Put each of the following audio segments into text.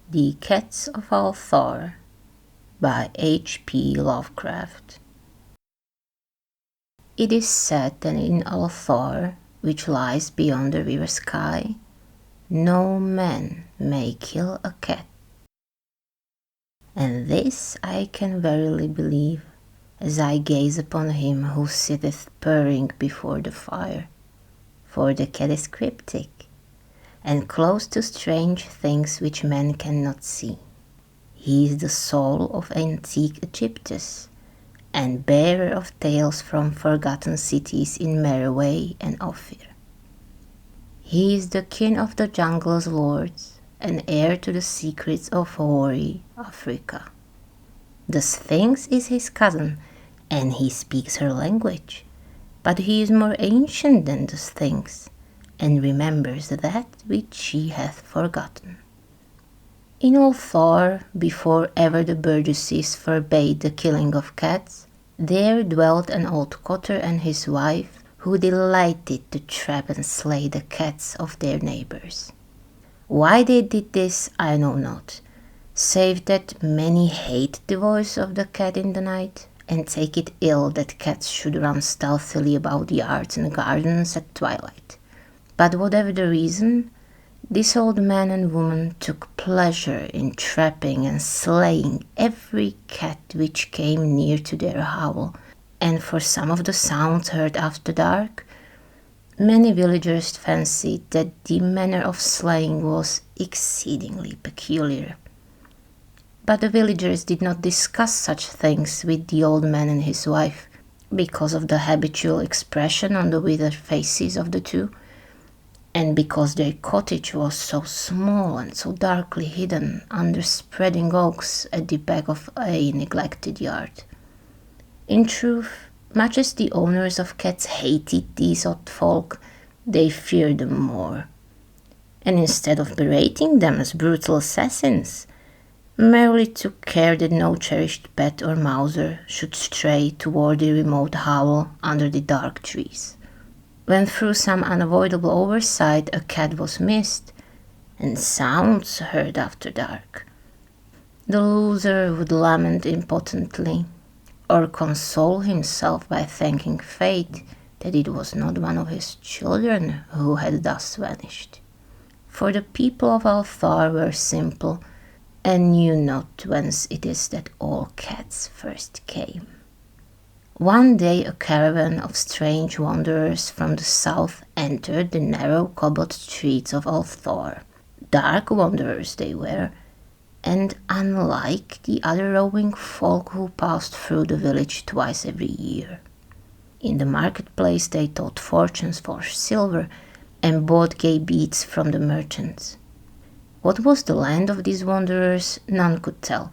The Cats of Ulthar by H.P. Lovecraft. It is said that in Ulthar, which lies beyond the river sky, no man may kill a cat. And this I can verily believe, as I gaze upon him who sitteth purring before the fire. For the cat is cryptic, and close to strange things which men cannot see. He is the soul of antique Egyptus, and bearer of tales from forgotten cities in Meroe and Ophir. He is the kin of the jungle's lords, and heir to the secrets of hoary Africa. The Sphinx is his cousin, and he speaks her language, but he is more ancient than the Sphinx, and remembers that which she hath forgotten. In Ulthar, before ever the burgesses forbade the killing of cats, there dwelt an old cotter and his wife, who delighted to trap and slay the cats of their neighbors. Why they did this I know not, save that many hate the voice of the cat in the night, and take it ill that cats should run stealthily about the yards and gardens at twilight. But whatever the reason, this old man and woman took pleasure in trapping and slaying every cat which came near to their hovel, and for some of the sounds heard after dark, many villagers fancied that the manner of slaying was exceedingly peculiar. But the villagers did not discuss such things with the old man and his wife, because of the habitual expression on the withered faces of the two, and because their cottage was so small and so darkly hidden under spreading oaks at the back of a neglected yard. In truth, much as the owners of cats hated these odd folk, they feared them more, and instead of berating them as brutal assassins, merely took care that no cherished pet or mouser should stray toward the remote hovel under the dark trees. When through some unavoidable oversight a cat was missed, and sounds heard after dark, the loser would lament impotently, or console himself by thanking fate that it was not one of his children who had thus vanished. For the people of Ulthar were simple, and knew not whence it is that all cats first came. One day a caravan of strange wanderers from the south entered the narrow cobbled streets of Ulthar. Dark wanderers they were, and unlike the other roving folk who passed through the village twice every year. In the marketplace they told fortunes for silver and bought gay beads from the merchants. What was the land of these wanderers none could tell,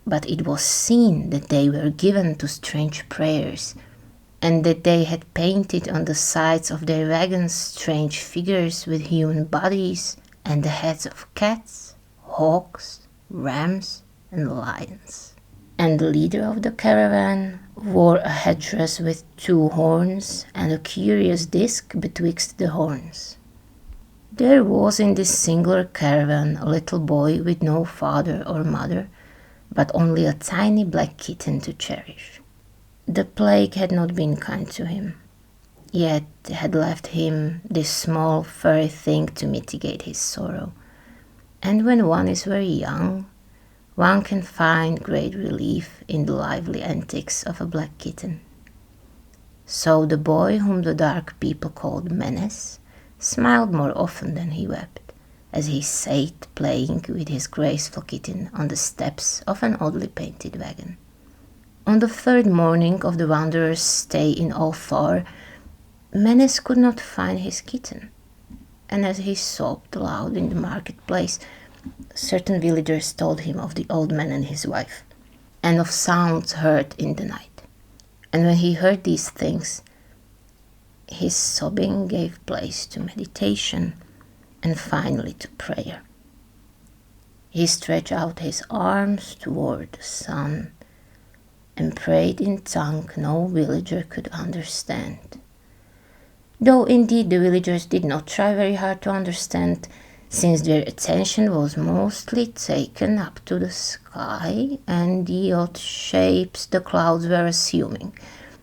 but it was seen that they were given to strange prayers, and that they had painted on the sides of their wagons strange figures with human bodies and the heads of cats, hawks, rams, and lions. And the leader of the caravan wore a headdress with 2 horns and a curious disc betwixt the horns. There was in this singular caravan a little boy with no father or mother, but only a tiny black kitten to cherish. The plague had not been kind to him, yet had left him this small furry thing to mitigate his sorrow. And when one is very young, one can find great relief in the lively antics of a black kitten. So the boy, whom the dark people called Menace, smiled more often than he wept, as he sat playing with his graceful kitten on the steps of an oddly painted wagon. On the 3rd morning of the wanderer's stay in Ulthar, Menace could not find his kitten, and as he sobbed aloud in the marketplace, certain villagers told him of the old man and his wife, and of sounds heard in the night. And when he heard these things, his sobbing gave place to meditation, and finally to prayer. He stretched out his arms toward the sun and prayed in tongue no villager could understand. Though indeed the villagers did not try very hard to understand, since their attention was mostly taken up to the sky and the odd shapes the clouds were assuming.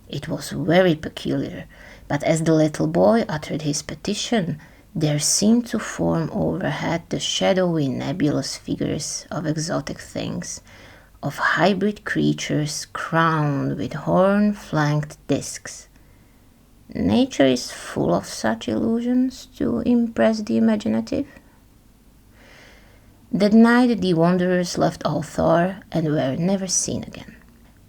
It was very peculiar, but as the little boy uttered his petition, there seemed to form overhead the shadowy nebulous figures of exotic things, of hybrid creatures crowned with horn-flanked discs. Nature is full of such illusions to impress the imaginative. That night the wanderers left Ulthar and were never seen again,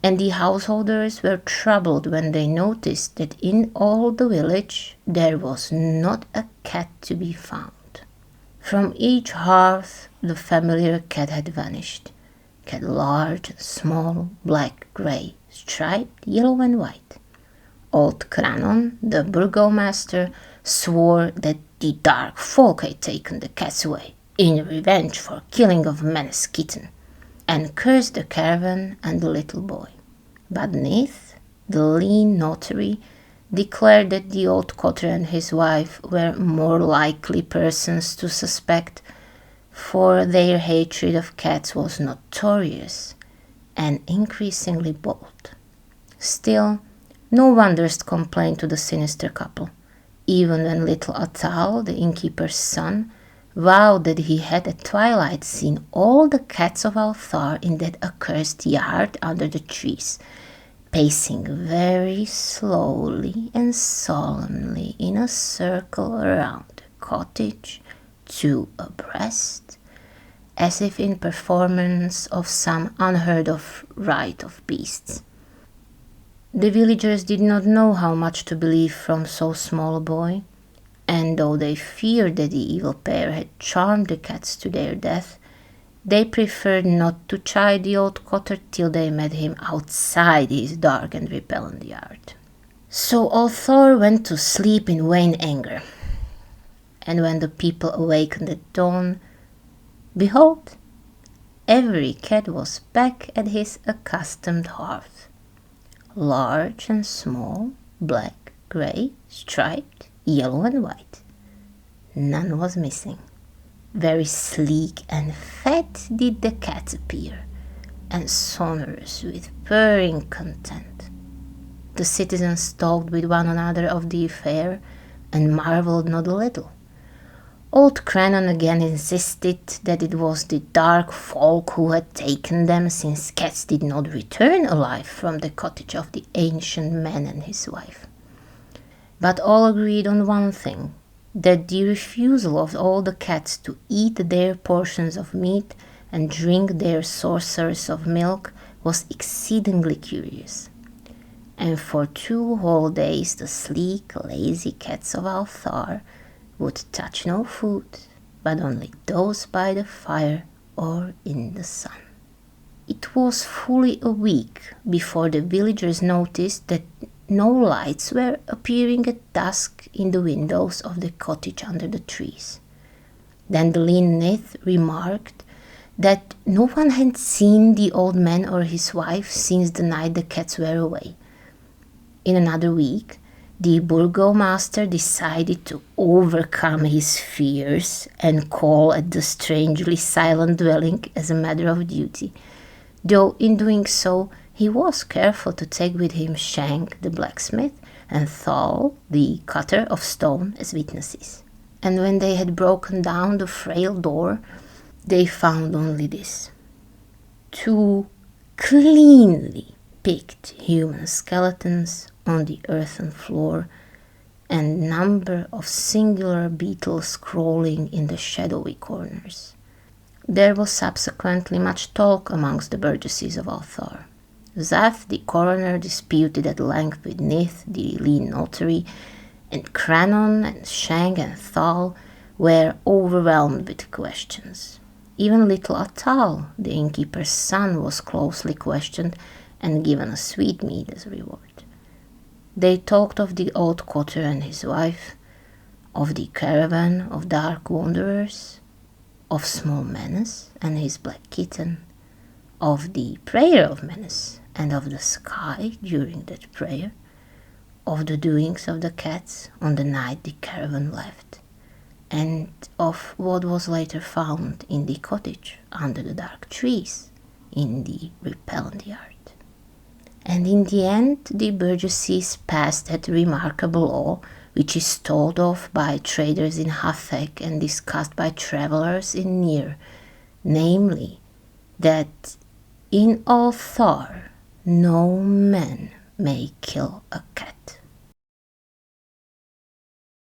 and the householders were troubled when they noticed that in all the village there was not a cat to be found. From each hearth the familiar cat had vanished, cat large and small, black, grey, striped, yellow and white. Old Cranon, the burgomaster, swore that the dark folk had taken the cats away in revenge for killing of Menace kitten, and cursed the caravan and the little boy. But Nith, the lean notary, declared that the old cotter and his wife were more likely persons to suspect, for their hatred of cats was notorious and increasingly bold. Still, no one durst complain to the sinister couple, even when little Atal, the innkeeper's son, vowed that he had at twilight seen all the cats of Ulthar in that accursed yard under the trees, pacing very slowly and solemnly in a circle around the cottage, two abreast, as if in performance of some unheard-of rite of beasts. The villagers did not know how much to believe from so small a boy, and though they feared that the evil pair had charmed the cats to their death, they preferred not to chide the old cotter till they met him outside his dark and repellent yard. So Ulthar went to sleep in vain anger, and when the people awakened at dawn, behold, every cat was back at his accustomed hearth, large and small, black, grey, striped, yellow and white. None was missing. Very sleek and fat did the cats appear, and sonorous with purring content. The citizens talked with one another of the affair, and marvelled not a little. Old Cranon again insisted that it was the dark folk who had taken them, since cats did not return alive from the cottage of the ancient man and his wife. But all agreed on one thing, that the refusal of all the cats to eat their portions of meat and drink their saucers of milk was exceedingly curious. And for 2 whole days the sleek, lazy cats of Ulthar would touch no food, but only those by the fire or in the sun. It was fully a week before the villagers noticed that no lights were appearing at dusk in the windows of the cottage under the trees. Then the lean Nith remarked that no one had seen the old man or his wife since the night the cats were away. In another week, the burgomaster decided to overcome his fears and call at the strangely silent dwelling as a matter of duty, though in doing so he was careful to take with him Shank the blacksmith and Thal the cutter of stone as witnesses. And when they had broken down the frail door, they found only this: 2 cleanly picked human skeletons on the earthen floor, and number of singular beetles crawling in the shadowy corners. There was subsequently much talk amongst the burgesses of Ulthar. Zath, the coroner, disputed at length with Nith, the lean notary, and Cranon and Shank and Thal were overwhelmed with questions. Even little Atal, the innkeeper's son, was closely questioned and given a sweetmeat as a reward. They talked of the old cotter and his wife, of the caravan of dark wanderers, of small Menace and his black kitten, of the prayer of Menace and of the sky during that prayer, of the doings of the cats on the night the caravan left, and of what was later found in the cottage under the dark trees in the repellent yard. And in the end, the burgesses passed that remarkable law, which is told of by traders in Hathek and discussed by travelers in Nir, namely, that in Ulthar no man may kill a cat.